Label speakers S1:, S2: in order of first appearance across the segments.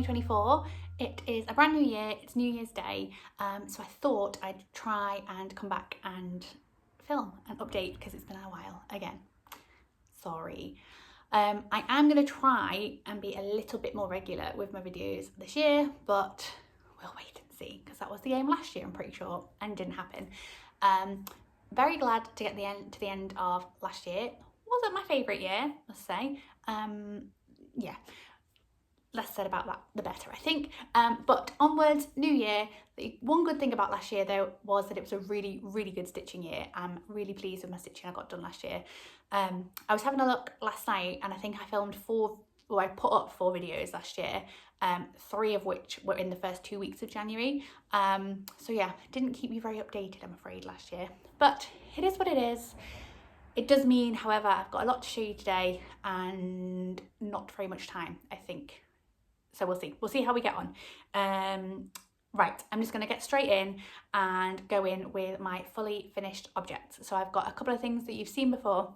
S1: 2024. It is a brand new year, it's New Year's Day, so I thought I'd try and come back and film and update because it's been a while again. Sorry. I am going to try and be a little bit more regular with my videos this year, but we'll wait and see because that was the aim last year, I'm pretty sure, and didn't happen. Very glad to get to the end of last year. Wasn't my favourite year, let's say. Yeah, less said about that, the better, I think. But onwards, new year. The one good thing about last year, though, was that it was a really, really good stitching year. I'm really pleased with my stitching I got done last year. I was having a look last night, and I think I filmed I put up 4 videos last year, 3 of which were in the first 2 weeks of January. So yeah, it didn't keep me very updated, I'm afraid, last year. But it is what it is. It does mean, however, I've got a lot to show you today and not very much time, I think. So we'll see. We'll see how we get on. Right, I'm just going to get straight in and go in with my fully finished objects. So I've got a couple of things that you've seen before,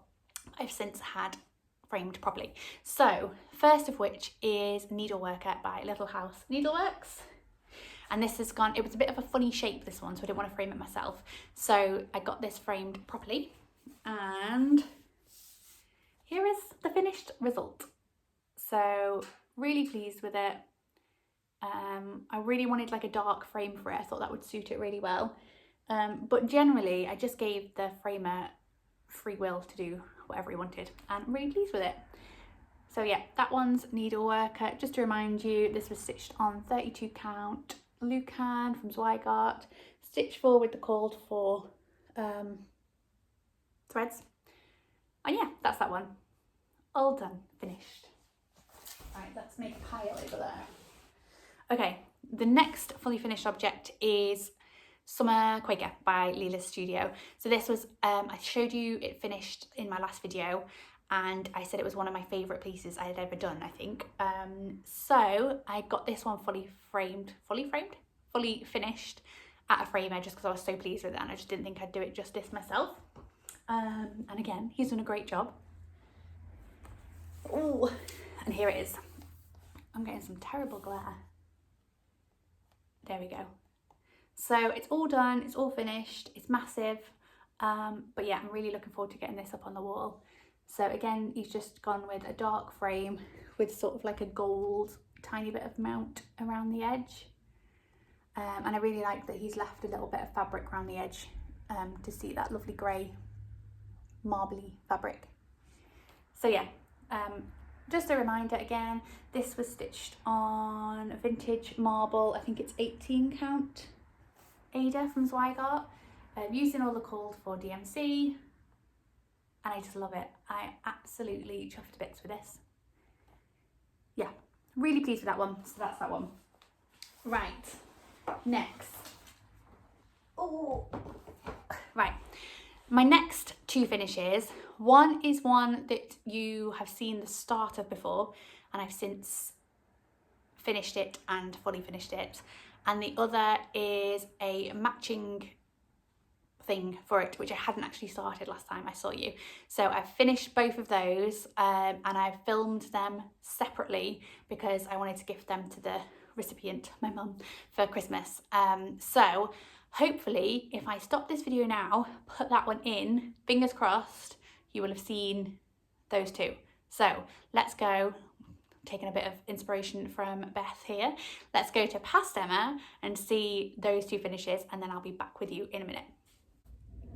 S1: I've since had framed properly. So first of which is Needleworker by Little House Needleworks. And this has gone, it was a bit of a funny shape, this one, so I didn't want to frame it myself. So I got this framed properly. And here is the finished result. So really pleased with it. I really wanted like a dark frame for it. I thought that would suit it really well. But generally I just gave the framer free will to do whatever he wanted, and I'm really pleased with it. So yeah, that one's Needleworker. Just to remind you, this was stitched on 32 count Lucan from Zweigart, stitched for with the called for threads. And yeah, that's that one. All done, finished. Right, let's make a pile over there. Okay, the next fully finished object is Summer Quaker by Lila's Studio. So this was, I showed you it finished in my last video, and I said it was one of my favourite pieces I had ever done, I think. So I got this one fully finished at a framer just because I was so pleased with it, and I just didn't think I'd do it justice myself. And again, he's done a great job. Oh, and here it is. I'm getting some terrible glare. There we go. So it's all done, it's all finished, it's massive. But yeah, I'm really looking forward to getting this up on the wall. So again, he's just gone with a dark frame with sort of like a gold tiny bit of mount around the edge. And I really like that he's left a little bit of fabric around the edge to see that lovely grey marbly fabric. So yeah, just a reminder again, this was stitched on vintage marble. I think it's 18 count Ada from Zweigart, using all the called for DMC, and I just love it. I absolutely chuffed to bits with this. Yeah, really pleased with that one. So that's that one. Right, next. Oh, right. My next 2 finishes, one is one that you have seen the start of before, and I've since finished it and fully finished it. And the other is a matching thing for it, which I hadn't actually started last time I saw you. So I've finished both of those, and I've filmed them separately because I wanted to gift them to the recipient, my mum, for Christmas. So hopefully if I stop this video now, put that one in, fingers crossed, you will have seen those 2. So let's go, taking a bit of inspiration from Beth here. Let's go to Past Emma and see those 2 finishes, and then I'll be back with you in a minute.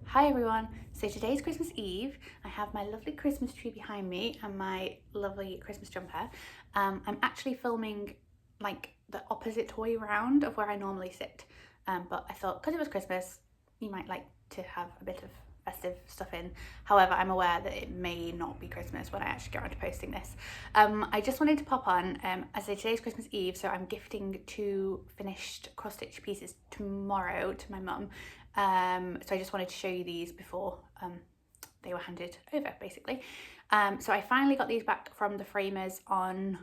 S1: Hi everyone, so today's Christmas Eve. I have my lovely Christmas tree behind me and my lovely Christmas jumper. I'm actually filming like the opposite way round of where I normally sit, but I thought because it was Christmas, you might like to have a bit of festive stuff in. However, I'm aware that it may not be Christmas when I actually get around to posting this. I just wanted to pop on, as today's Christmas Eve, so I'm gifting 2 finished cross-stitch pieces tomorrow to my mum. So I just wanted to show you these before they were handed over, basically. So I finally got these back from the framers on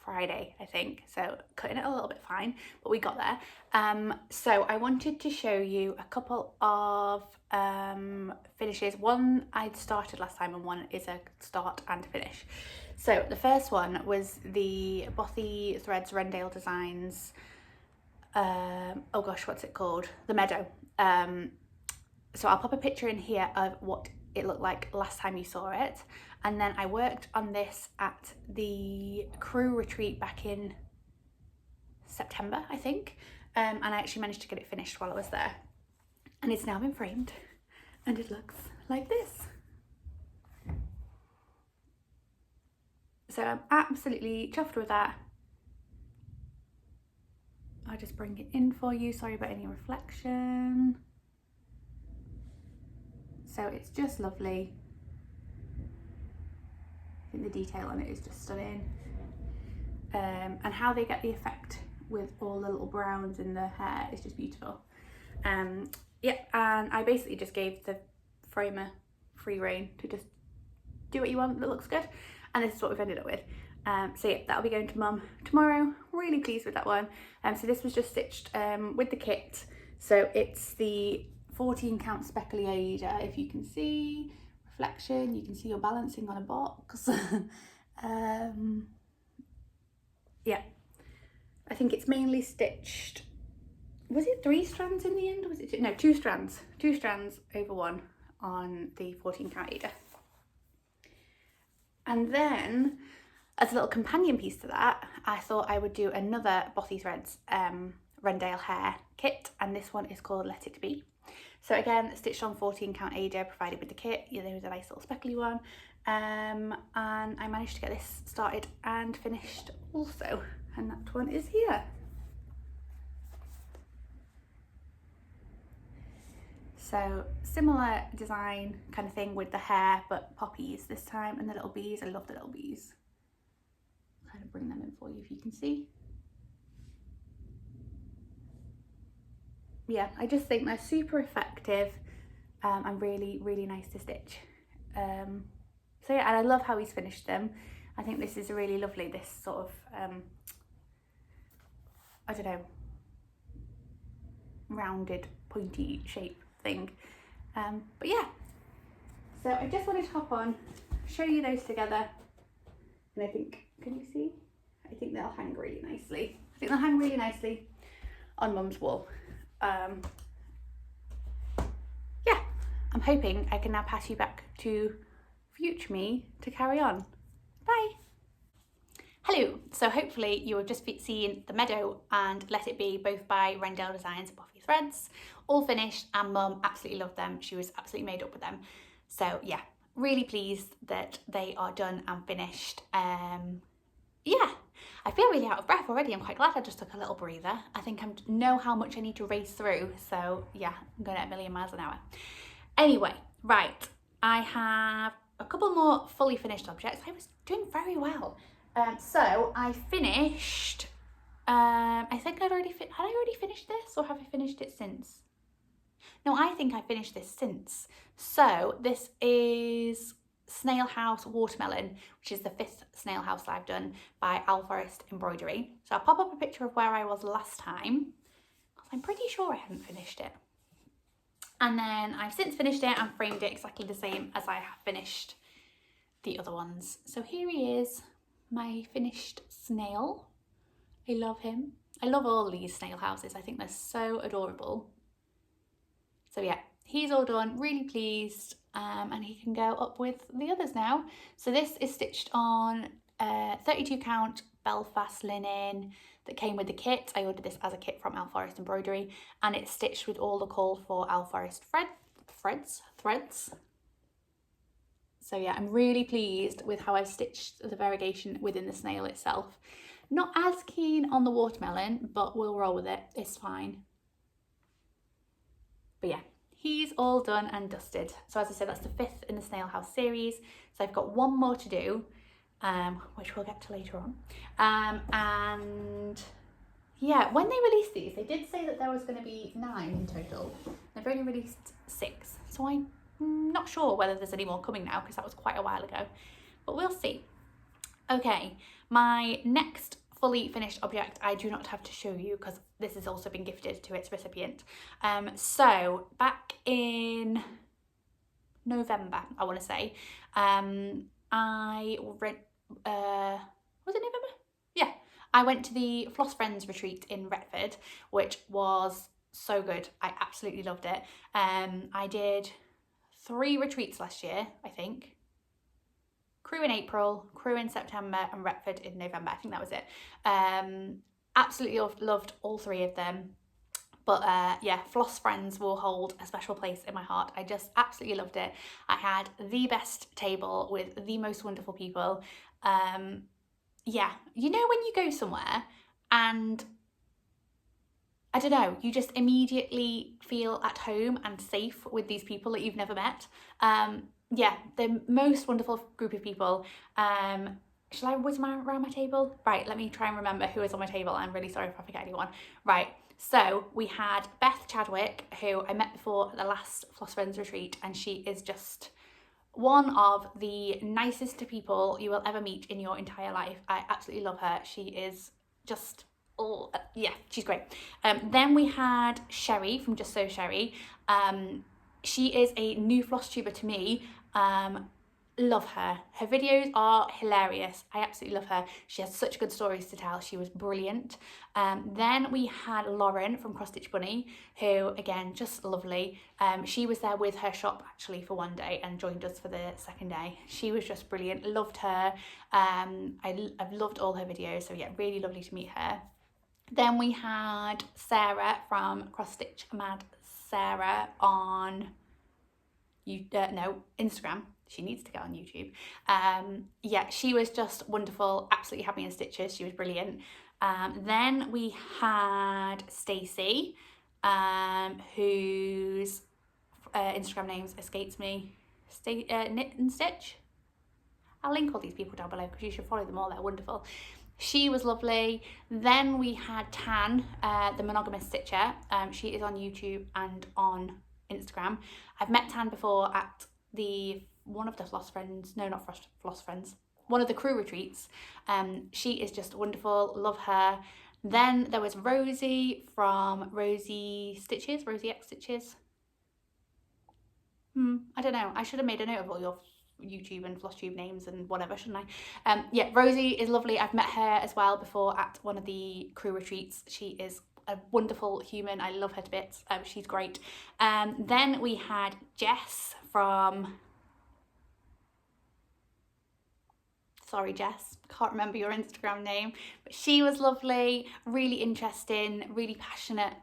S1: Friday, I think, so cutting it a little bit fine, but we got there. So I wanted to show you a couple of finishes. One I'd started last time and one is a start and finish. So the first one was the Bothy Threads Wrendale Designs, oh gosh, what's it called? The Meadow. So I'll pop a picture in here of what it looked like last time you saw it. And then I worked on this at the crew retreat back in September, I think. And I actually managed to get it finished while I was there. And it's now been framed and it looks like this. So I'm absolutely chuffed with that. I'll just bring it in for you. Sorry about any reflection. So it's just lovely. I think the detail on it is just stunning. And how they get the effect with all the little browns in the hair is just beautiful. Yeah, and I basically just gave the framer free rein to just do what you want that looks good. And this is what we've ended up with. So yeah, that'll be going to Mum tomorrow. Really pleased with that one. So this was just stitched with the kit. So it's the 14 count speckly Aida, if you can see. Reflection, you can see you're balancing on a box. Yeah, I think it's mainly stitched. Was it 3 strands in the end? Or was it 2? No, 2 strands. 2 strands over 1 on the 14 count Aida. And then, as a little companion piece to that, I thought I would do another Bothy Threads Wrendale hair kit, and this one is called Let It Be. So again, stitched on 14 count Aida, provided with the kit. Yeah, there was a nice little speckly one. And I managed to get this started and finished also. And that one is here. So similar design kind of thing with the hair, but poppies this time, and the little bees. I love the little bees. I'll kind of bring them in for you if you can see. Yeah, I just think they're super effective and really, really nice to stitch. So yeah, and I love how he's finished them. I think this is really lovely, this sort of, I don't know, rounded, pointy shape thing. But yeah, so I just wanted to hop on, show you those together. And I think, can you see? I think they'll hang really nicely. I think they'll hang really nicely on Mum's wall. Yeah, I'm hoping I can now pass you back to future me to carry on. Bye. Hello, so hopefully you have just seen the Meadow and Let It Be, both by Wrendale Designs and Bothy Threads, all finished, and Mum absolutely loved them. She was absolutely made up with them. So yeah, really pleased that they are done and finished. Yeah, I feel really out of breath already. I'm quite glad I just took a little breather. I think I know how much I need to race through. So yeah, I'm going at a million miles an hour. Anyway, right, I have a couple more fully finished objects. I was doing very well. So I finished, I think had I already finished this, or have I finished it since? No, I think I finished this since. So this is Snail House Watermelon, which is the 5th Snail House I've done by Forest Embroidery. So I'll pop up a picture of where I was last time, because I'm pretty sure I hadn't finished it. And then I've since finished it and framed it exactly the same as I have finished the other ones. So here he is, my finished snail. I love him. I love all these snail houses. I think they're so adorable. So yeah, he's all done, really pleased, and he can go up with the others now. So this is stitched on 32 count Belfast linen that came with the kit. I ordered this as a kit from Forest Embroidery, and it's stitched with all the call for Forest threads. So yeah, I'm really pleased with how I've stitched the variegation within the snail itself. Not as keen on the watermelon, but we'll roll with it, it's fine. But yeah, he's all done and dusted. So as I said, that's the 5th in the Snail House series. So I've got one more to do, which we'll get to later on. And yeah, when they released these, they did say that there was going to be 9 in total. They've only released 6. So I'm not sure whether there's any more coming now, because that was quite a while ago. But we'll see. Okay, my next fully finished object I do not have to show you because this has also been gifted to its recipient. So back in November, I want to say, was it November? Yeah, I went to the Floss Friends retreat in Retford, which was so good. I absolutely loved it. I did 3 retreats last year, I think. Crewe in April, Crewe in September, and Retford in November. I think that was it. Absolutely loved all 3 of them. But yeah, Floss Friends will hold a special place in my heart. I just absolutely loved it. I had the best table with the most wonderful people. Yeah, you know when you go somewhere and I don't know, you just immediately feel at home and safe with these people that you've never met. Yeah, the most wonderful group of people. Shall I whiz around my table? Right, let me try and remember who is on my table. I'm really sorry if I forget anyone. Right, so we had Beth Chadwick, who I met before the last Floss Friends retreat, and she is just one of the nicest people you will ever meet in your entire life. I absolutely love her. She is just, oh, yeah, she's great. Then we had Sherry from Just So Sherry. She is a new Flosstuber to me. Love her. Her videos are hilarious. I absolutely love her. She has such good stories to tell. She was brilliant. Then we had Lauren from Cross Stitch Bunny, who again, just lovely. She was there with her shop actually for one day and joined us for the second day. She was just brilliant. Loved her. I've loved all her videos. So yeah, really lovely to meet her. Then we had Sarah from cross.stitch.mad.sarah on Instagram. She needs to get on YouTube. Yeah, she was just wonderful, absolutely happy in stitches. She was brilliant. Then we had Stacey, whose Instagram names escapes me. Knit and Stitch. I'll link all these people down below because you should follow them all. They're wonderful. She was lovely. Then we had Tan, the monogamous stitcher. She is on YouTube and on Instagram. I've met Tan before at one of the Floss Friends, no, not Floss Friends, one of the Crewe retreats. She is just wonderful, love her. Then there was Rosie from Rosie X Stitches. I don't know, I should have made a note of all your YouTube and Flosstube names and whatever, shouldn't I? Yeah, Rosie is lovely. I've met her as well before at one of the Crewe retreats. She is a wonderful human. I love her to bits. She's great. Then we had Jess from... Sorry, Jess, can't remember your Instagram name, but she was lovely, really interesting, really passionate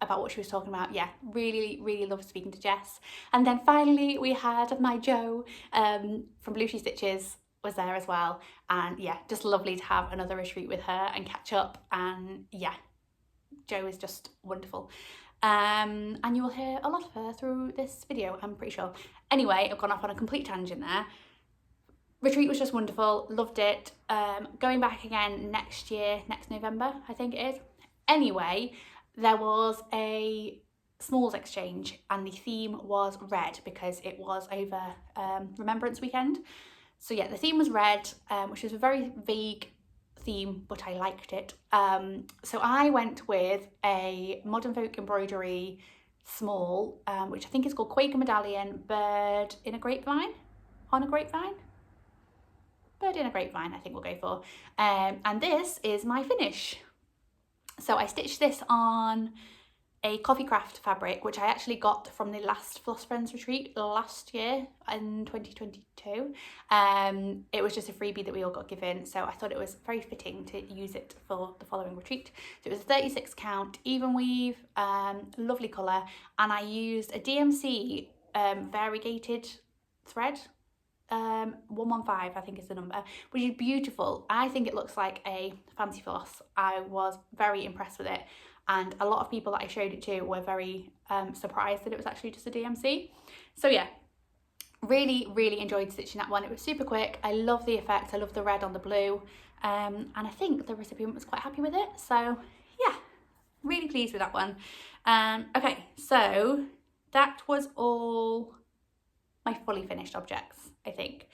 S1: about what she was talking about. Yeah, really, really loved speaking to Jess. And then finally we had my Chou from Blueshy Stitches was there as well. And yeah, just lovely to have another retreat with her and catch up. And yeah, Chou is just wonderful. And you will hear a lot of her through this video, I'm pretty sure. Anyway, I've gone off on a complete tangent there. Retreat was just wonderful, loved it. Going back again next year, next November, I think it is. Anyway, there was a smalls exchange and the theme was red because it was over Remembrance Weekend. So yeah, the theme was red, which was a very vague theme, but I liked it. So I went with a Modern Folk Embroidery small, which I think is called Quaker Medallion, Bird in a Grapevine, on a Grapevine? Bird in a Grapevine, I think we'll go for. And this is my finish. So I stitched this on a coffee craft fabric, which I actually got from the last Floss Friends retreat last year in 2022. It was just a freebie that we all got given, so I thought it was very fitting to use it for the following retreat. So it was a 36 count, even weave, lovely colour, and I used a DMC variegated thread. 115 I think is the number, which is beautiful. I think it looks like a fancy floss. I was very impressed with it, and a lot of people that I showed it to were very surprised that it was actually just a DMC. So yeah, really enjoyed stitching that one. It was super quick. I love the effect. I love the red on the blue, and I think the recipient was quite happy with it. So yeah, really pleased with that one. Okay, so that was all my fully finished objects, I think.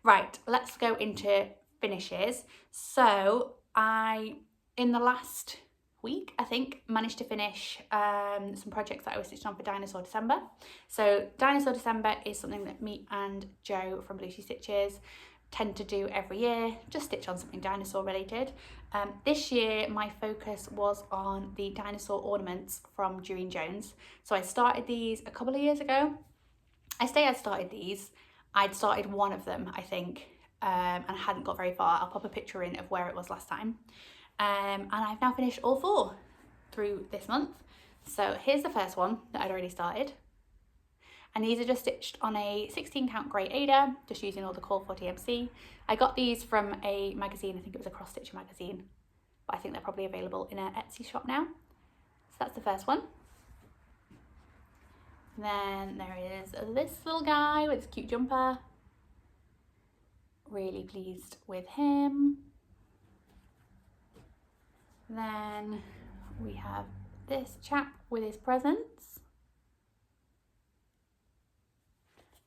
S1: Right, let's go into finishes. So I, in the last week, I think, managed to finish some projects that I was stitching on for Dinosaur December. So Dinosaur December is something that me and Joe from Bluesy Stitches tend to do every year, just stitch on something dinosaur related. This year my focus was on the dinosaur ornaments from Durene Jones. So I started these a couple of years ago. I say I started these, I'd started one of them, I think, and I hadn't got very far. I'll pop a picture in of where it was last time. And I've now finished all 4 through this month. So here's the first one that I'd already started. And these are just stitched on a 16 count grey Ada, just using all the Call for TMC. I got these from a magazine, I think it was a cross-stitch magazine, but I think they're probably available in an Etsy shop now. So that's the first one. And then there is this little guy with his cute jumper. Really pleased with him. Then we have this chap with his presents.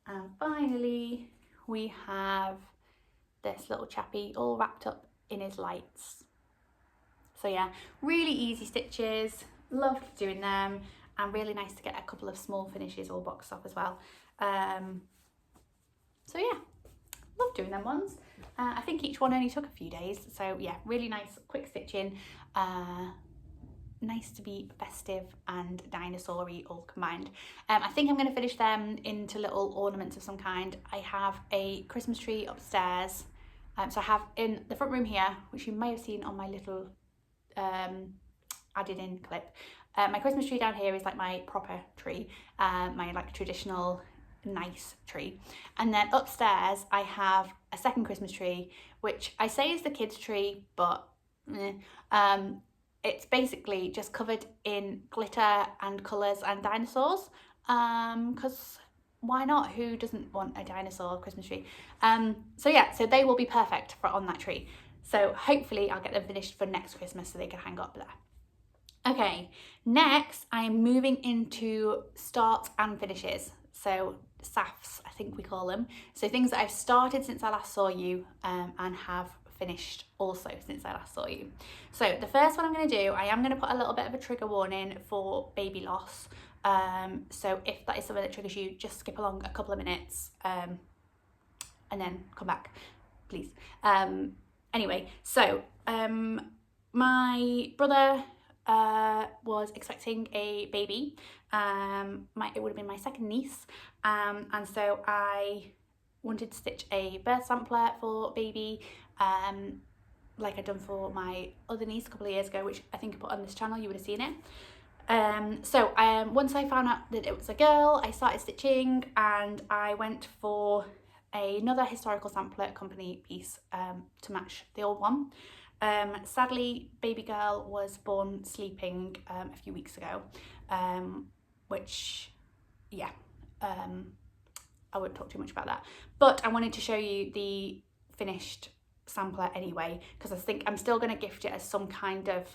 S1: And finally, we have this little chappy all wrapped up in his lights. So yeah, really easy stitches, loved doing them, and really nice to get a couple of small finishes all boxed off as well. So yeah, love doing them ones. I think each one only took a few days, so yeah, really nice, quick stitching. Nice to be festive and dinosaur-y all combined. I think I'm going to finish them into little ornaments of some kind. I have a Christmas tree upstairs. So I have in the front room here, which you may have seen on my little added in clip. My Christmas tree down here is like my proper tree, my like traditional nice tree. And then upstairs I have a second Christmas tree, which I say is the kids' tree, but it's basically just covered in glitter and colours and dinosaurs, because why not? Who doesn't want a dinosaur Christmas tree? So yeah, so they will be perfect for on that tree. So hopefully I'll get them finished for next Christmas so they can hang up there. Okay, next I'm moving into starts and finishes. So SAFs, I think we call them. So things that I've started since I last saw you and have finished also since I last saw you. So the first one I'm going to do, I am going to put a little bit of a trigger warning for baby loss. So if that is something that triggers you, just skip along a couple of minutes and then come back, please. Anyway, so my brother was expecting a baby. It would have been my second niece, and so I wanted to stitch a birth sampler for baby, like I'd done for my other niece a couple of years ago, which I think I put on this channel, you would have seen it. So once I found out that it was a girl, I started stitching and I went for another historical sampler company piece to match the old one. Sadly, baby girl was born sleeping a few weeks ago, which, yeah, I won't talk too much about that. But I wanted to show you the finished sampler anyway, because I think I'm still going to gift it as some kind of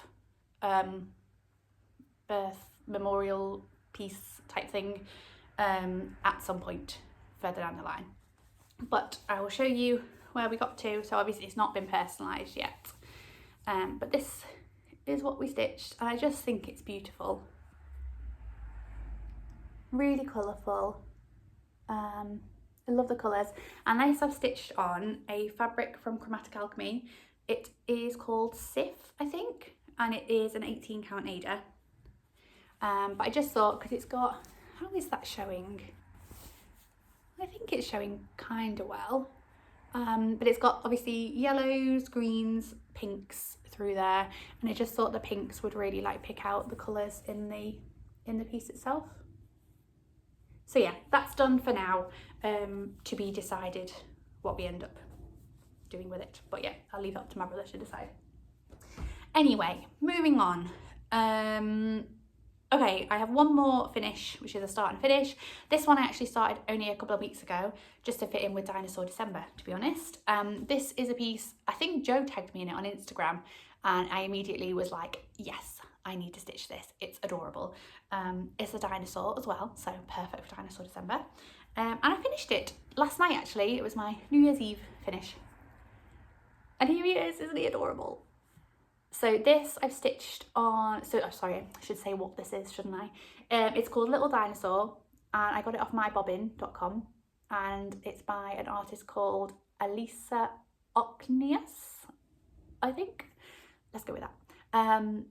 S1: birth memorial piece type thing at some point further down the line. But I will show you where we got to. So obviously it's not been personalised yet. But this is what we stitched, and I just think it's beautiful. Really colourful. I love the colours. And this I've stitched on a fabric from Chromatic Alchemy. It is called Sif, I think, and it is an 18 count Ada. But I just thought, because it's got, how is that showing? I think it's showing kind of well. But it's got obviously yellows, greens, pinks through there, and I just thought the pinks would really like pick out the colours in the piece itself. So yeah, that's done for now, to be decided what we end up doing with it. But yeah, I'll leave it up to my brother to decide. Anyway, moving on. Okay, I have one more finish, which is a start and finish. This one I actually started only a couple of weeks ago, just to fit in with Dinosaur December, to be honest. This is a piece, I think Joe tagged me in it on Instagram, and I immediately was like, yes, I need to stitch this. It's adorable. It's a dinosaur as well, so perfect for Dinosaur December. And I finished it last night, actually. It was my New Year's Eve finish. And here he is, isn't he adorable? So this I've stitched on, so oh, sorry, I should say what this is, shouldn't I? It's called Little Dinosaur, and I got it off mybobbin.com, and it's by an artist called Alisa Okneas, I think. Let's go with that. And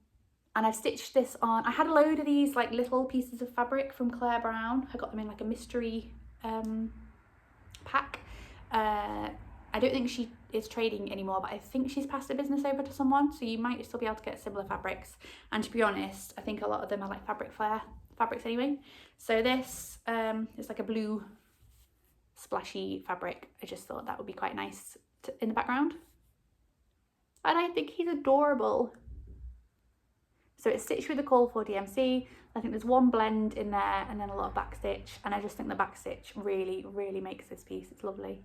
S1: I've stitched this on, I had a load of these like little pieces of fabric from Claire Brown. I got them in like a mystery pack. I don't think she is trading anymore, but I think she's passed the business over to someone, so you might still be able to get similar fabrics. And to be honest, I think a lot of them are like fabric flare fabrics anyway. So this is like a blue splashy fabric. I just thought that would be quite nice in the background. And I think he's adorable. So it's stitched with the Call for DMC. I think there's one blend in there and then a lot of back stitch. And I just think the back stitch really, really makes this piece. It's lovely.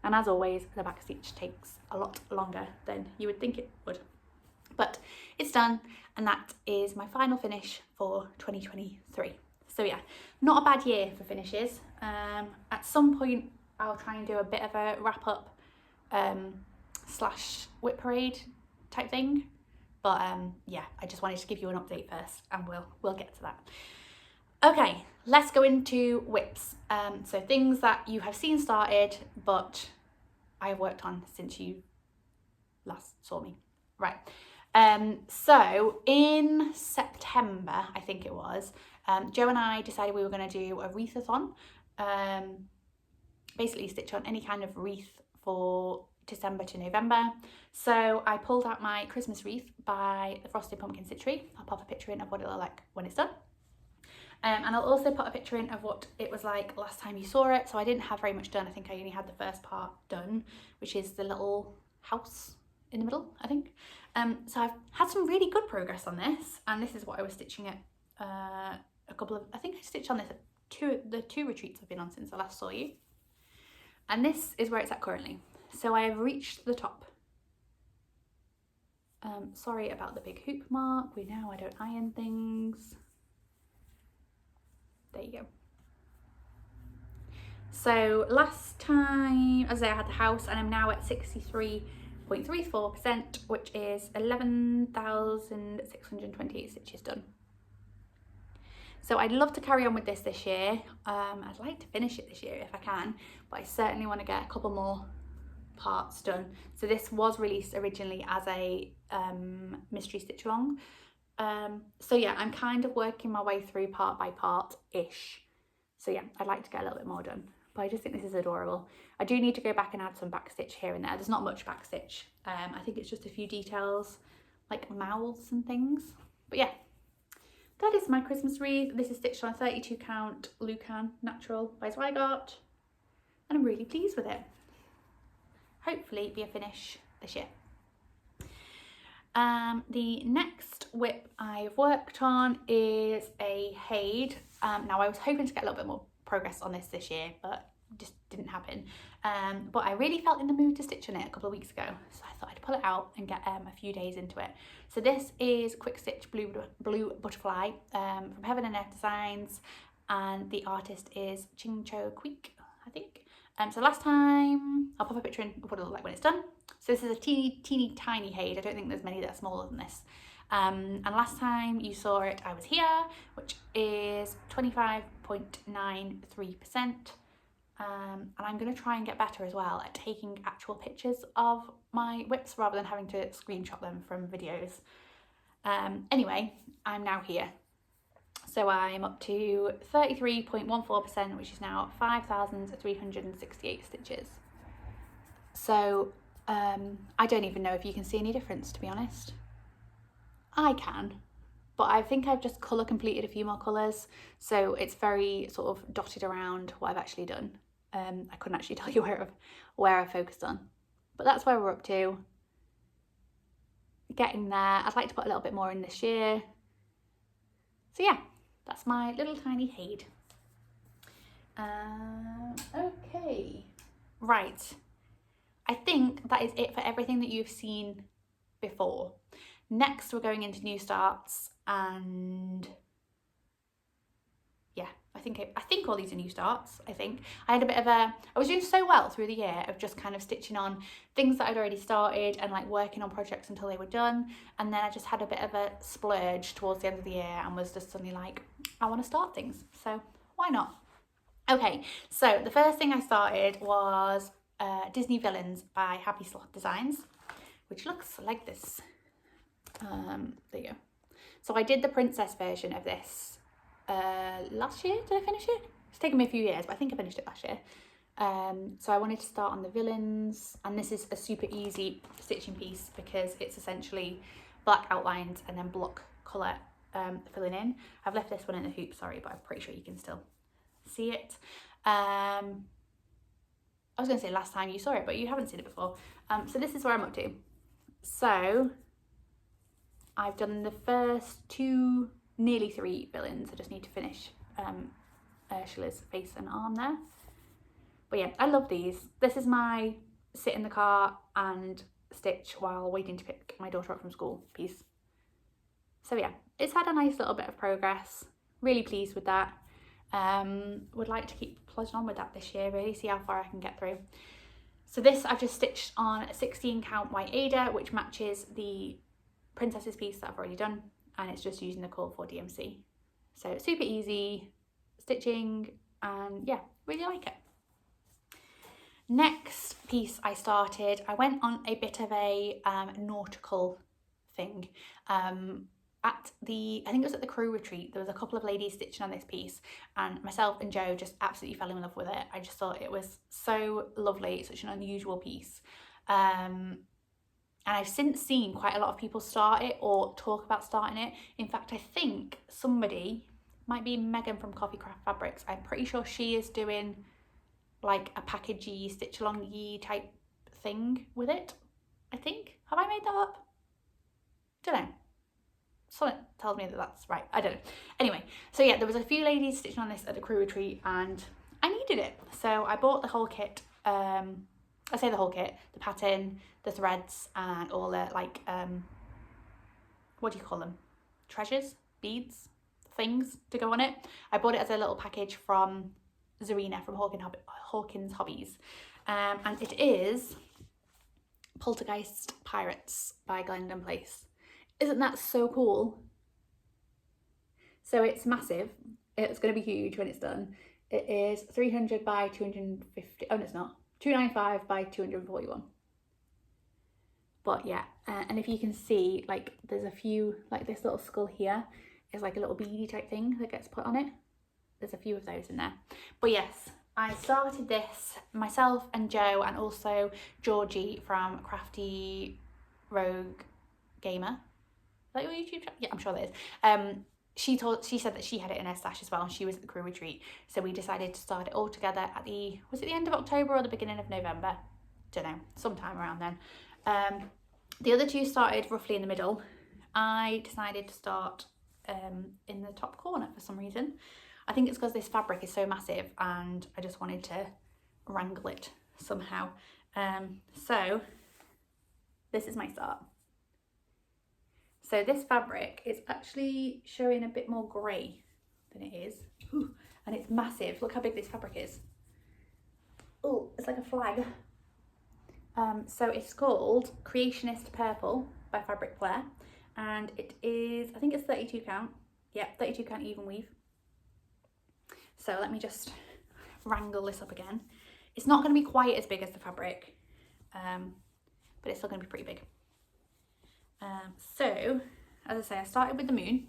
S1: And as always, the back stitch takes a lot longer than you would think it would. But it's done, and that is my final finish for 2023. So yeah, not a bad year for finishes. At some point, I'll try and do a bit of a wrap up / whip parade type thing. But yeah, I just wanted to give you an update first, and we'll get to that. Okay, let's go into whips. So things that you have seen started, but I have worked on since you last saw me. Right. So in September, I think it was, Joe and I decided we were going to do a wreathathon. Basically stitch on any kind of wreath for December to November. So I pulled out my Christmas wreath by the Frosted Pumpkin Stitchery. I'll pop a picture in of what it looked like when it's done. And I'll also put a picture in of what it was like last time you saw it. So I didn't have very much done. I think I only had the first part done, which is the little house in the middle, I think. So I've had some really good progress on this, and this is what I was stitching at a couple of, I think I stitched on this at the two retreats I've been on since I last saw you. And this is where it's at currently. So I have reached the top. Sorry about the big hoop mark. We know I don't iron things. There you go. So last time, as I had the house, and I'm now at 63.34%, which is 11,628 stitches done. So I'd love to carry on with this year. I'd like to finish it this year if I can, but I certainly want to get a couple more parts done. So this was released originally as a mystery stitch along. So yeah, I'm kind of working my way through part by part-ish. So yeah, I'd like to get a little bit more done, but I just think this is adorable. I do need to go back and add some backstitch here and there. There's not much backstitch. I think it's just a few details like mouths and things. But yeah, that is my Christmas wreath. This is stitched on a 32 count Lucan Natural by Zweigart, and I'm really pleased with it. Hopefully be a finish this year. The next whip I've worked on is a HAED. Now I was hoping to get a little bit more progress on this year, but just didn't happen. But I really felt in the mood to stitch on it a couple of weeks ago, so I thought I'd pull it out and get a few days into it. So this is Quick Stitch Blue Butterfly from Heaven and Earth Designs, and the artist is Ching Kuik, I think. So last time, I'll pop a picture in of what it looks like when it's done. So this is a teeny tiny HAED. I don't think there's many that are smaller than this. And last time you saw it, I was here, which is 25.93%. And I'm going to try and get better as well at taking actual pictures of my whips rather than having to screenshot them from videos. Anyway, I'm now here. So I'm up to 33.14%, which is now 5,368 stitches. So I don't even know if you can see any difference, to be honest. I can, but I think I've just colour completed a few more colours, so it's very sort of dotted around what I've actually done. I couldn't actually tell you where I focused on, but that's where we're up to. Getting there. I'd like to put a little bit more in this year. So yeah, that's my little tiny HAED. Okay, right. I think that is it for everything that you've seen before. Next, we're going into new starts, and yeah, I think all these are new starts. I had a bit of I was doing so well through the year of just kind of stitching on things that I'd already started and like working on projects until they were done, and then I just had a bit of a splurge towards the end of the year and was just suddenly like, I want to start things, so why not? Okay, so the first thing I started was Disney Villains by Happy Sloth Designs, which looks like this. There you go. So I did the princess version of this last year. Did I finish it? It's taken me a few years, but I think I finished it last year. So I wanted to start on the villains, and this is a super easy stitching piece because it's essentially black outlines and then block colour filling in. I've left this one in the hoop, sorry, but I'm pretty sure you can still see it. I was going to say last time you saw it, but you haven't seen it before. So this is where I'm up to. So I've done the first 2, nearly 3 villains. I just need to finish Ursula's face and arm there. But yeah, I love these. This is my sit in the car and stitch while waiting to pick my daughter up from school piece. So yeah, it's had a nice little bit of progress. Really pleased with that. Would like to keep plodding on with that this year, really see how far I can get through. So this I've just stitched on a 16 count white Ada, which matches the princess's piece that I've already done, and it's just using the call for DMC. So super easy stitching, and yeah, really like it. Next piece I started, I went on a bit of a nautical thing. At the, I think it was at the crew retreat, there was a couple of ladies stitching on this piece, and myself and Joe just absolutely fell in love with it. I just thought it was so lovely, such an unusual piece. And I've since seen quite a lot of people start it or talk about starting it. In fact, I think somebody, might be Megan from Coffee Craft Fabrics, I'm pretty sure she is doing like a packagey, stitch along-y type thing with it, I think. Have I made that up? Don't know. Something tells me that that's right. I don't know. Anyway, so yeah, there was a few ladies stitching on this at the crew retreat and I needed it. So I bought the whole kit. I say the whole kit, the pattern, the threads, and all the like, what do you call them? Treasures? Beads? Things to go on it. I bought it as a little package from Durene from Hawkins Hobbies. And it is Poltergeist Pirates by Glendon Place. Isn't that so cool? So it's massive. It's going to be huge when it's done. It is 300 by 250. Oh, no, it's not. 295 by 241. But yeah, and if you can see, like, there's a few, like this little skull here is like a little beady type thing that gets put on it. There's a few of those in there. But yes, I started this myself and Joe, and also Georgie from Crafty Rogue Gamer. Is that your YouTube channel? Yeah, I'm sure that is. She said that she had it in her stash as well, and she was at the crew retreat. So we decided to start it all together at the, was it the end of October or the beginning of November? Don't know, sometime around then. The other two started roughly in the middle. I decided to start in the top corner for some reason. I think it's because this fabric is so massive and I just wanted to wrangle it somehow. So this is my start. So this fabric is actually showing a bit more grey than it is. Ooh, and it's massive. Look how big this fabric is. Oh, it's like a flag. So it's called Creationist Purple by Fabric Flair. And it is, I think it's 32 count. Yeah, 32 count even weave. So let me just wrangle this up again. It's not going to be quite as big as the fabric, but it's still going to be pretty big. So, as I say, I started with the moon,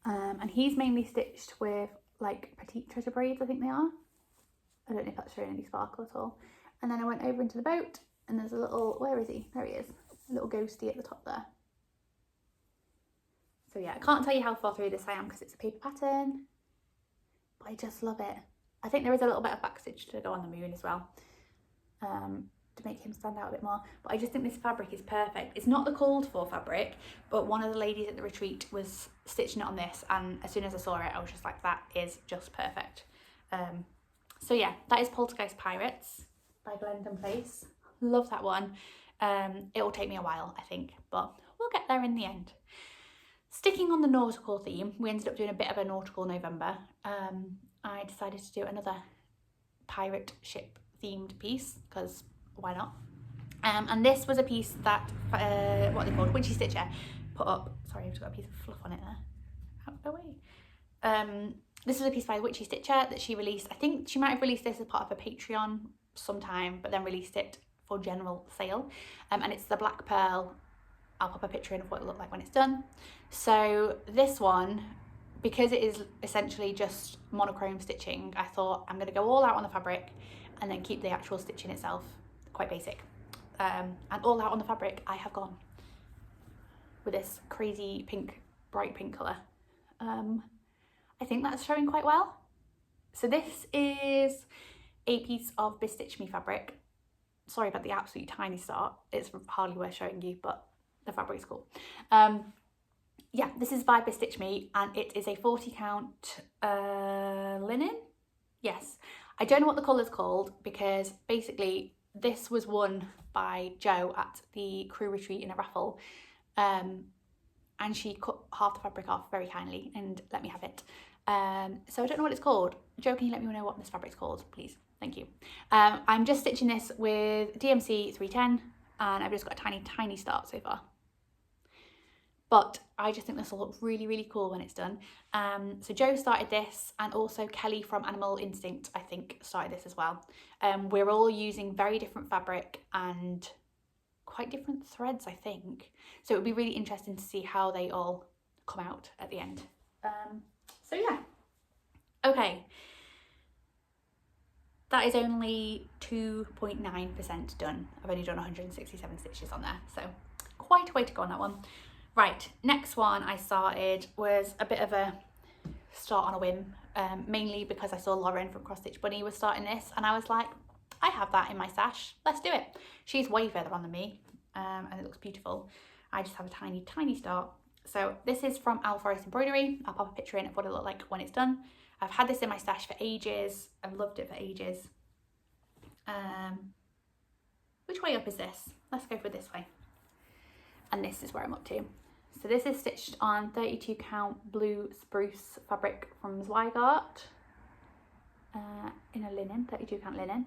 S1: and he's mainly stitched with like petite treasure braids, I think they are. I don't know if that's showing any sparkle at all. And then I went over into the boat, and there's a little, where is he? There he is, a little ghosty at the top there. So yeah, I can't tell you how far through this I am because it's a paper pattern, but I just love it. I think there is a little bit of backstitch to go on the moon as well, to make him stand out a bit more. But I just think this fabric is perfect. It's not the called for fabric, but one of the ladies at the retreat was stitching it on this, and as soon as I saw it, I was just like, that is just perfect. So yeah, that is Poltergeist Pirates by Glendon Place. Love that one. It will take me a while, I think, but we'll get there in the end. Sticking on the nautical theme, we ended up doing a bit of a nautical November. I decided to do another pirate ship themed piece, because why not? And this was a piece that, what are they called? Witchy Stitcher put up. Sorry, I've just got a piece of fluff on it there. Out away. This was a piece by Witchy Stitcher that she released. I think she might have released this as part of a Patreon sometime, but then released it for general sale. And it's the Black Pearl. I'll pop a picture in of what it looked like when it's done. So this one, because it is essentially just monochrome stitching, I thought I'm going to go all out on the fabric and then keep the actual stitching itself quite basic. And all out on the fabric I have gone with this crazy pink, bright pink colour. I think that's showing quite well. So this is a piece of Bestitch Me fabric. Sorry about the absolute tiny start. It's hardly worth showing you, but the fabric's cool. Yeah, this is by Bestitch Me, and it is a 40 count linen. Yes, I don't know what the colour's called, because basically this was won by Chou at the crew retreat in a raffle, and she cut half the fabric off very kindly and let me have it. So I don't know what it's called. Chou, can you let me know what this fabric's called, please? Thank you. I'm just stitching this with DMC 310, and I've just got a tiny start so far. But I just think this will look really, really cool when it's done. So Chou started this, and also Kelly from Animal Instinct, I think, started this as well. We're all using very different fabric and quite different threads, I think. So it would be really interesting to see how they all come out at the end. So yeah, okay. That is only 2.9% done. I've only done 167 stitches on there, so quite a way to go on that one. Right, next one I started was a bit of a start on a whim, mainly because I saw Lauren from Cross Stitch Bunny was starting this, and I was like, I have that in my stash, let's do it. She's way further on than me, and it looks beautiful. I just have a tiny start. So this is from Forest Embroidery. I'll pop a picture in of what it looked like when it's done. I've had this in my stash for ages. I've loved it for ages. Which way up is this? Let's go for this way. And this is where I'm up to. So this is stitched on 32 count blue spruce fabric from Zweigart, in a linen, 32 count linen.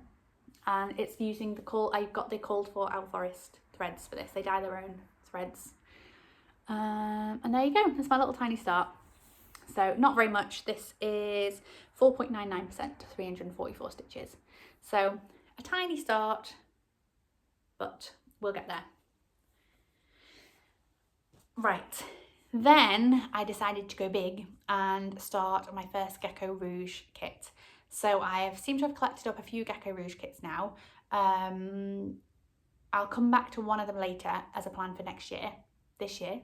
S1: And it's using I've got the called for Forest threads for this. They dye their own threads. And there you go, that's my little tiny start. So not very much. This is 4.99%, 344 stitches. So a tiny start, but we'll get there. Right, then I decided to go big and start my first Gecko Rouge kit. So I seem to have collected up a few Gecko Rouge kits now. I'll come back to one of them later as a plan for this year.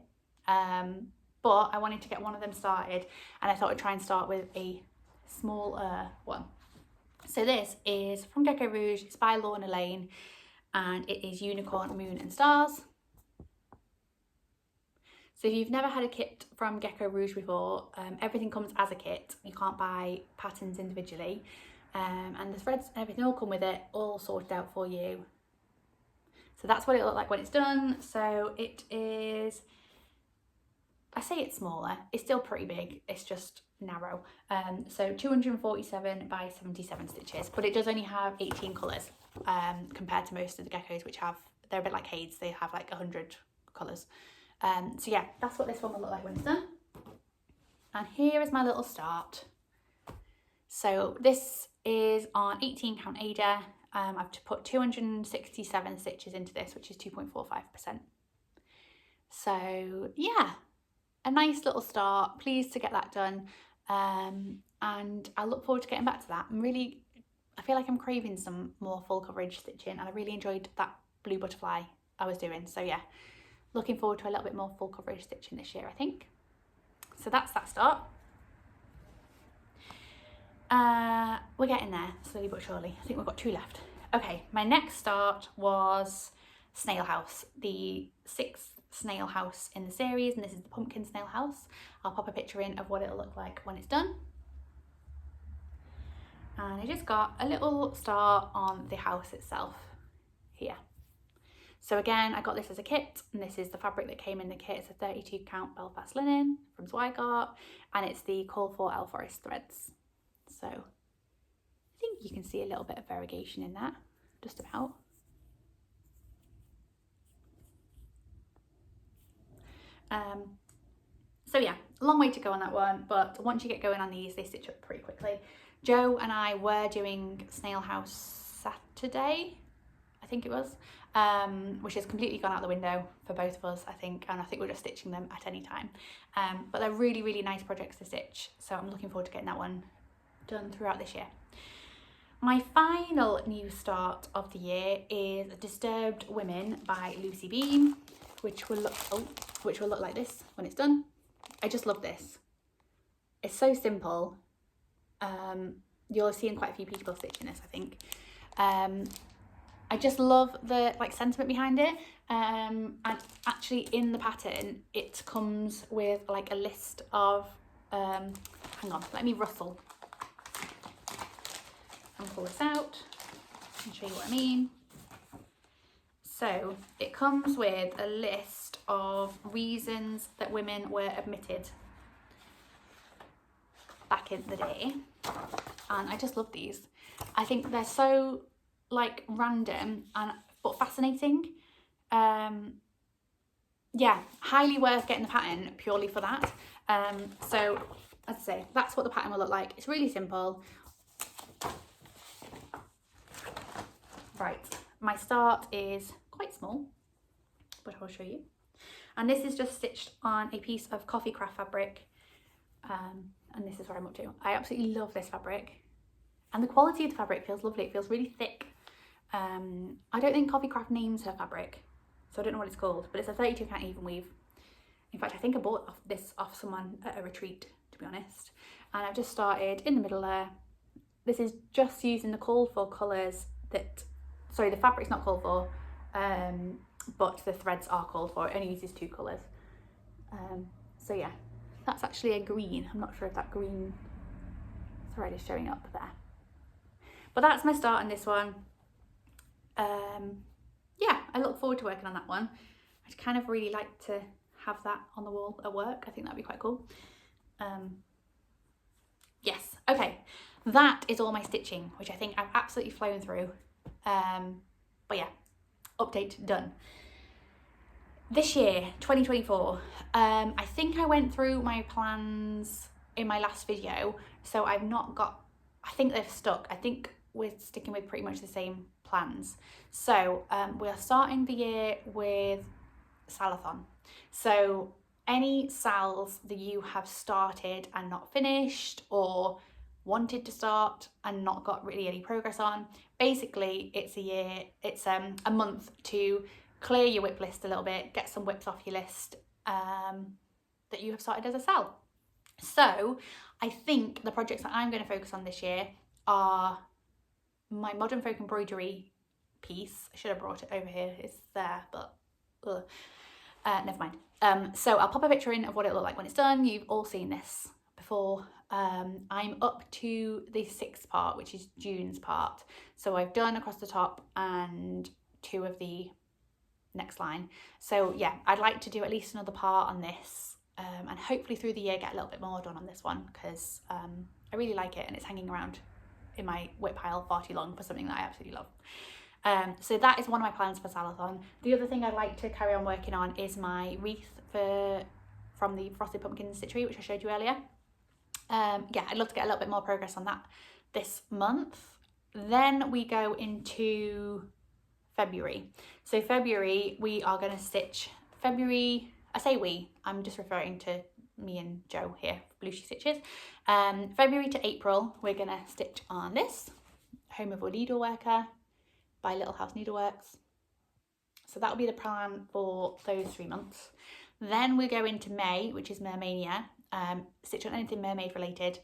S1: But I wanted to get one of them started, and I thought I'd try and start with a smaller one. So this is from Gecko Rouge. It's by Lorna, Laine, and it is Unicorn, Moon and Stars. So if you've never had a kit from Gecko Rouge before, everything comes as a kit. You can't buy patterns individually, and the threads and everything all come with it, all sorted out for you. So that's what it looked like when it's done. So it is, I say it's smaller, it's still pretty big, it's just narrow. So 247 by 77 stitches, but it does only have 18 colours, compared to most of the geckos, which they're a bit like HAEDs, they have like 100 colours. So yeah, that's what this one will look like when it's done. And here is my little start. So this is on 18 count Ada. I've put 267 stitches into this, which is 2.45%. So yeah, a nice little start. Pleased to get that done. And I look forward to getting back to that. I feel like I'm craving some more full coverage stitching, and I really enjoyed that blue butterfly I was doing. So yeah, looking forward to a little bit more full coverage stitching this year, I think. So that's that start. We're getting there, slowly but surely. I think we've got 2 left. Okay, my next start was Snail House, the 6th snail house in the series, and this is the pumpkin snail house. I'll pop a picture in of what it'll look like when it's done. And I just got a little star on the house itself here. So again, I got this as a kit, and this is the fabric that came in the kit. It's a 32 count Belfast linen from Zweigart, and it's the Call for El Forest threads. So I think you can see a little bit of variegation in that, just about. So yeah, a long way to go on that one, but once you get going on these, they stitch up pretty quickly. Joe and I were doing Snail House Saturday, I think it was, which has completely gone out the window for both of us, I think, and I think we're just stitching them at any time. But they're really, really nice projects to stitch, so I'm looking forward to getting that one done throughout this year. My final new start of the year is Disturbed Women by Lucy Beam, which will look like this when it's done. I just love this. It's so simple. You'll have seen quite a few people stitching this, I think. I just love the sentiment behind it. And actually in the pattern, it comes with like a list of, hang on, let me rustle and pull this out and show you what I mean. So it comes with a list of reasons that women were admitted back in the day, and I just love these. I think they're so like random but fascinating. Yeah, highly worth getting the pattern purely for that. So as I say, that's what the pattern will look like. It's really simple. Right, my start is quite small, but I'll show you. And this is just stitched on a piece of coffee craft fabric, and this is what I'm up to. I absolutely love this fabric, and the quality of the fabric feels lovely. It feels really thick. I don't think Coffee Craft names her fabric, so I don't know what it's called, but it's a 32 count even weave. In fact, I think I bought this off someone at a retreat, to be honest. And I've just started in the middle there. This is just using the called for colours that, sorry, the fabric's not called for, but the threads are called for. It only uses 2 colours. So yeah, that's actually a green. I'm not sure if that green thread is showing up there. But that's my start on this one. Yeah, I look forward to working on that one. I'd kind of really like to have that on the wall at work. I think that'd be quite cool. Yes, okay, that is all my stitching, which I think I've absolutely flown through. But yeah, update done. This year, 2024, I think I went through my plans in my last video, so I've not got, I think they've stuck. I think we're sticking with pretty much the same plans. So we are starting the year with Salathon. So any sals that you have started and not finished, or wanted to start and not got really any progress on, basically it's a month to clear your whip list a little bit, get some whips off your list that you have started as a sal. So I think the projects that I'm going to focus on this year are my Modern Folk Embroidery piece. I should have brought it over here, it's there, but never mind. So I'll pop a picture in of what it looked like when it's done. You've all seen this before. I'm up to the 6th part, which is June's part. So I've done across the top and 2 of the next line. So yeah, I'd like to do at least another part on this, and hopefully through the year get a little bit more done on this one, because I really like it and it's hanging around in my whip pile far too long for something that I absolutely love. So that is one of my plans for Salathon. The other thing I'd like to carry on working on is my wreath from the Frosted Pumpkin Stitchery, which I showed you earlier. Yeah, I'd love to get a little bit more progress on that this month. Then we go into February. So February, we are going to stitch February, I say we, I'm just referring to me and Joe here, Blueshy Stitches. February to April, we're going to stitch on this, Home of a Needleworker by Little House Needleworks. So that'll be the plan for those 3 months. Then we go into May, which is Mermania, stitch on anything mermaid related.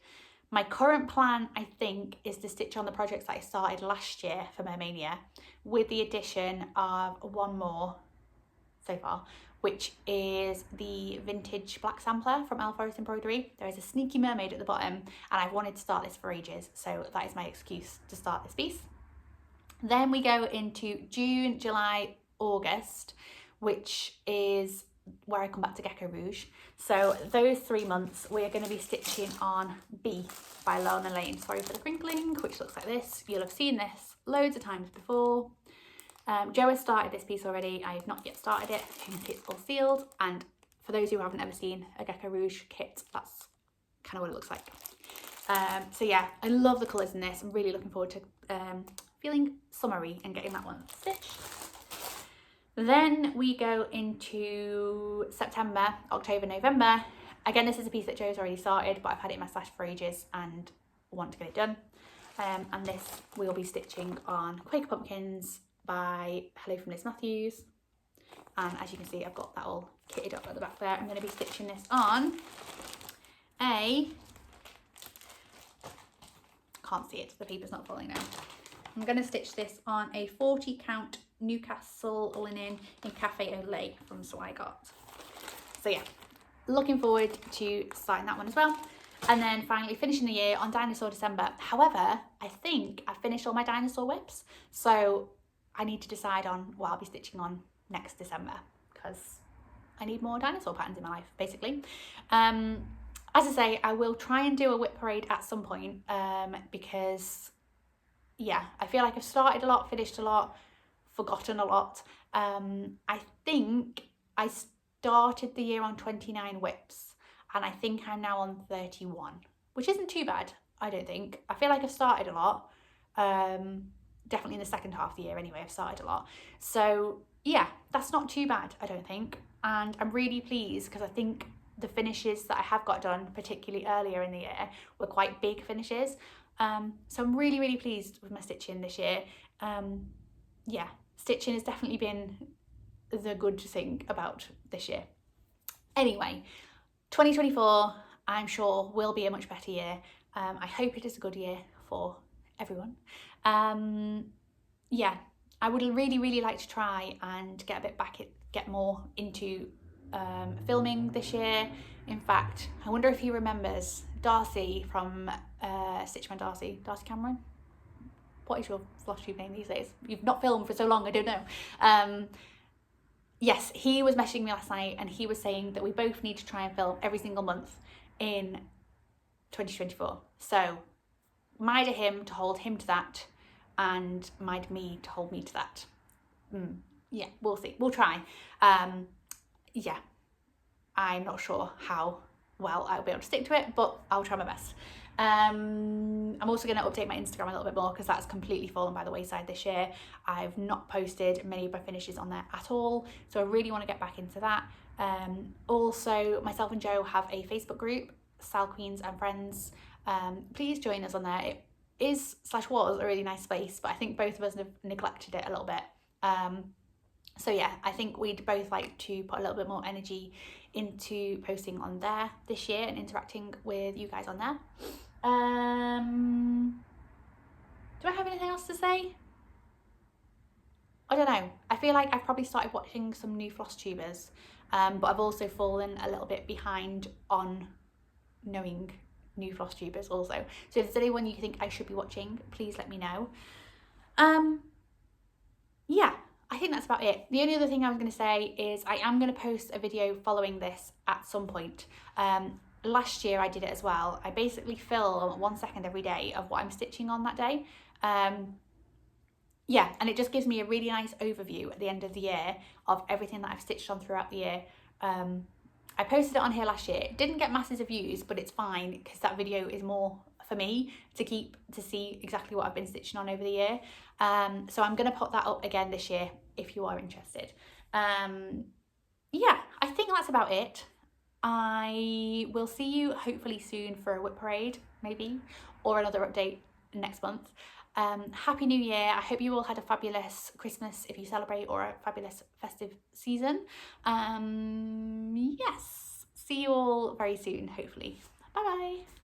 S1: My current plan, I think, is to stitch on the projects that I started last year for Mermania, with the addition of one more so far, which is the vintage black sampler from El Forest Embroidery. There is a sneaky mermaid at the bottom, and I've wanted to start this for ages, so that is my excuse to start this piece. Then we go into June, July, August, which is where I come back to Gecko Rouge. So those 3 months we are going to be stitching on B by Lorna Laine. Sorry for the crinkling, which looks like this. You'll have seen this loads of times before. Jo has started this piece already. I have not yet started it. It's all sealed, and for those who haven't ever seen a Gecko Rouge kit, that's kind of what it looks like. So yeah, I love the colours in this. I'm really looking forward to feeling summery and getting that one stitched. Then we go into September, October, November. Again, this is a piece that Jo's already started, but I've had it in my stash for ages and want to get it done. And this we'll be stitching on Quaker Pumpkins by Hello from Liz Matthews. And as you can see, I've got that all kitted up at the back there. I'm going to be stitching this on a... can't see it, the paper's not falling now. I'm going to stitch this on a 40 count Newcastle linen in Cafe au Lait from Swygot. So yeah, looking forward to starting that one as well. And then finally finishing the year on Dinosaur December. However, I think I've finished all my dinosaur whips, so I need to decide on what I'll be stitching on next December, because I need more dinosaur patterns in my life, basically. As I say, I will try and do a whip parade at some point, because yeah, I feel like I've started a lot, finished a lot, forgotten a lot. I think I started the year on 29 whips, and I think I'm now on 31, which isn't too bad, I don't think. I feel like I've started a lot, definitely in the second half of the year anyway, I've started a lot. So yeah, that's not too bad, I don't think. And I'm really pleased because I think the finishes that I have got done, particularly earlier in the year, were quite big finishes. So I'm really, really pleased with my stitching this year. Yeah, stitching has definitely been the good thing about this year. Anyway, 2024, I'm sure will be a much better year. I hope it is a good year for everyone. Yeah, I would really, really like to try and get more into filming this year. In fact, I wonder if he remembers Darcy from Darcy Cameron. What is your Flosstube name these days? You've not filmed for so long, I don't know. Yes, he was messaging me last night and he was saying that we both need to try and film every single month in 2024. So, Mida him to hold him to that, and Mida me to hold me to that. Yeah, we'll see. We'll try. Yeah, I'm not sure how well I'll be able to stick to it, but I'll try my best. I'm also going to update my Instagram a little bit more because that's completely fallen by the wayside this year. I've not posted many of my finishes on there at all, so I really want to get back into that. Also, myself and Jo have a Facebook group, Sal Queens and Friends. Please join us on there. It is / was a really nice space, but I think both of us have neglected it a little bit. So yeah, I think we'd both like to put a little bit more energy into posting on there this year and interacting with you guys on there. Do I have anything else to say? I don't know. I feel like I've probably started watching some new Flosstubers, but I've also fallen a little bit behind on knowing new Flosstubers also. So if there's anyone you think I should be watching, please let me know. Yeah, I think that's about it. The only other thing I was going to say is I am going to post a video following this at some point. Last year I did it as well. I basically film 1 second every day of what I'm stitching on that day. Yeah, and it just gives me a really nice overview at the end of the year of everything that I've stitched on throughout the year. I posted it on here last year. It didn't get masses of views, but it's fine because that video is more for me to see exactly what I've been stitching on over the year. So I'm going to put that up again this year if you are interested. Yeah, I think that's about it. I will see you hopefully soon for a whip parade, maybe, or another update next month. Happy New Year. I hope you all had a fabulous Christmas if you celebrate, or a fabulous festive season. Yes, see you all very soon, hopefully. Bye bye.